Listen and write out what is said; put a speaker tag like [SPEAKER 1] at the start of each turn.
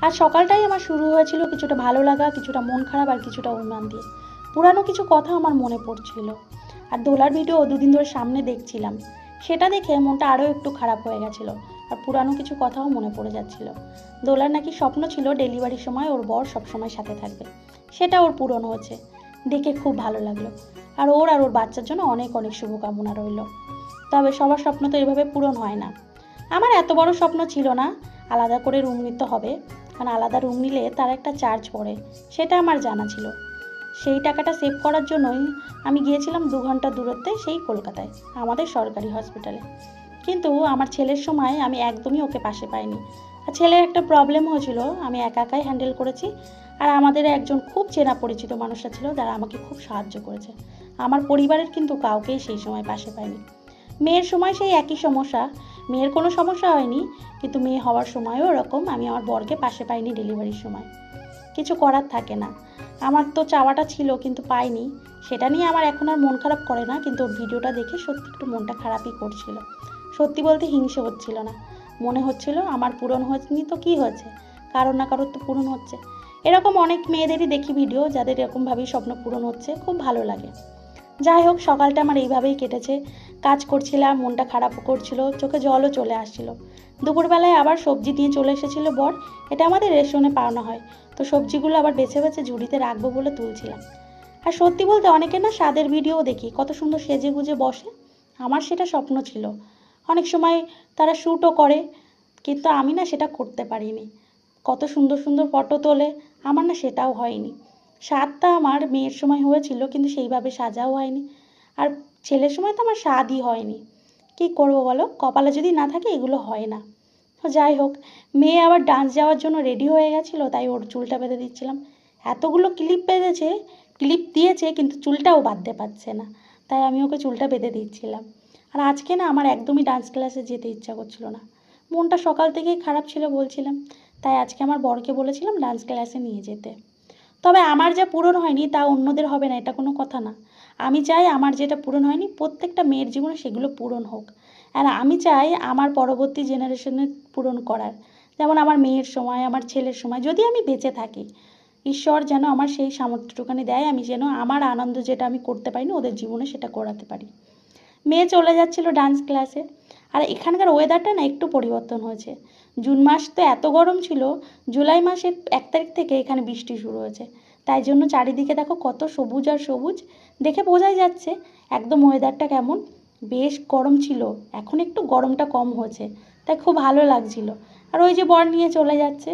[SPEAKER 1] আজ সকালটাই আমার শুরু হয়েছিল কিছুটা ভালো লাগা, কিছুটা মন খারাপ আর কিছুটা অভিমান দিয়ে। পুরানো কিছু কথা আমার মনে পড়ছিল। আর দোলার ভিডিও দুদিন ধরে সামনে দেখছিলাম, সেটা দেখে মনটা আরও একটু খারাপ হয়ে গেছিল। আর পুরানো কিছু কথাও মনে পড়ে যাচ্ছিল। দোলার নাকি স্বপ্ন ছিল ডেলিভারির সময় ওর বর সবসময় সাথে থাকবে, সেটা ওর পূরণ হয়েছে। দেখে খুব ভালো লাগলো। আর ওর বাচ্চার জন্য অনেক অনেক শুভকামনা রইল। তবে সবার স্বপ্ন তো এভাবে পূরণ হয় না। আমার এত বড় স্বপ্ন ছিল না আলাদা করে রুম নিতে হবে, কারণ আলাদা রুম নিলে তার একটা চার্জ পড়ে, সেটা আমার জানা ছিল। সেই টাকাটা সেভ করার জন্যই আমি গিয়েছিলাম 2 ঘন্টা দূরত্বে সেই কলকাতায় আমাদের সরকারি হসপিটালে। কিন্তু আমার ছেলের সময় আমি একদমই ওকে পাশে পাইনি। আর ছেলের একটা প্রবলেম হয়েছিল, আমি একা একাই হ্যান্ডেল করেছি। আর আমাদের একজন খুব চেনা পরিচিত মানুষরা ছিল যারা আমাকে খুব সাহায্য করেছে। আমার পরিবারের কিন্তু কাউকেই সেই সময় পাশে পাইনি। মেয়ের সময় সেই একই সমস্যা। মেয়ের কোনো সমস্যা হয়নি, কিন্তু মেয়ে হওয়ার সময়ও এরকম আমি আমার বরকে পাশে পাইনি ডেলিভারির সময়। কিছু করার থাকে না। আমার তো চাওয়াটা ছিল কিন্তু পাইনি। সেটা নিয়ে আমার এখন আর মন খারাপ করে না, কিন্তু ওর ভিডিওটা দেখে সত্যি একটু মনটা খারাপই করছিল। সত্যি বলতে হিংসে হচ্ছিল না, মনে হচ্ছিল আমার পূরণ হয়নি তো কী হয়েছে, কারোর না কারোর তো পূরণ হচ্ছে। এরকম অনেক মেয়েদেরই দেখি ভিডিও যাদের এরকমভাবেই স্বপ্ন পূরণ হচ্ছে, খুব ভালো লাগে। যাই হোক, সকালটা আমার এইভাবেই কেটেছে। কাজ করছিলাম, মনটা খারাপ করছিল, চোখে জলও চলে আসছিল। দুপুরবেলায় আবার সবজি নিয়ে চলে এসেছিল বর। এটা আমাদের রেশনে পাওনা হয়। তো সবজিগুলো আবার বেছে বেছে ঝুড়িতে রাখবো বলে তুলছিলাম। আর সত্যি বলতে অনেকে না স্বাদের ভিডিও দেখি কত সুন্দর সেজে গুজে বসে। আমার সেটা স্বপ্ন ছিল। অনেক সময় তারা শ্যুটও করে, কিন্তু আমি না সেটা করতে পারিনি। কত সুন্দর সুন্দর ফটো তোলে, আমার না সেটাও হয়নি। স্বাদটা আমার মেয়ের সময় হয়েছিল, কিন্তু সেইভাবে সাজাও হয়নি। আর ছেলের সময় তো আমার স্বাদই হয়নি। কী করবো বলো, কপালে যদি না থাকে এগুলো হয় না। তো যাই হোক, মেয়ে আবার ডান্স যাওয়ার জন্য রেডি হয়ে গেছিলো, তাই ওর চুলটা বেঁধে দিচ্ছিলাম। এতগুলো ক্লিপ বেঁধেছে, ক্লিপ দিয়েছে, কিন্তু চুলটাও বাঁধতে পারছে না। তাই আমি ওকে চুলটা বেঁধে দিচ্ছিলাম। আর আজকে না আমার একদমই ডান্স ক্লাসে যেতে ইচ্ছা করছিল না। মনটা সকাল থেকেই খারাপ ছিল বলছিলাম। তাই আজকে আমার বরকে বলেছিলাম ডান্স ক্লাসে নিয়ে যেতে। তবে আমার যা পূরণ হয়নি তা অন্যদের হবে না, এটা কোনো কথা না। আমি চাই আমার যেটা পূরণ হয়নি প্রত্যেকটা মেয়ের জীবনে সেগুলো পূরণ হোক। আর আমি চাই আমার পরবর্তী জেনারেশনে পূরণ করার। যেমন আমার মেয়ের সময়, আমার ছেলের সময়, যদি আমি বেঁচে থাকি, ঈশ্বর যেন আমার সেই সামর্থ্যটুখানি দেয়, আমি যেন আমার আনন্দ যেটা আমি করতে পারিনি ওদের জীবনে সেটা করাতে পারি। মেয়ে চলে যাচ্ছিল ডান্স ক্লাসে। আর এখানকার ওয়েদারটা না একটু পরিবর্তন হয়েছে। জুন মাস তো এত গরম ছিল, জুলাই মাসের 1 তারিখ থেকে এখানে বৃষ্টি শুরু হয়েছে। তাই জন্য চারিদিকে দেখো কত সবুজ আর সবুজ, দেখে বোঝাই যাচ্ছে একদম ওয়েদারটা কেমন। বেশ গরম ছিল, এখন একটু গরমটা কম হয়েছে, তাই খুব ভালো লাগছিল। আর ওই যে বর নিয়ে চলে যাচ্ছে,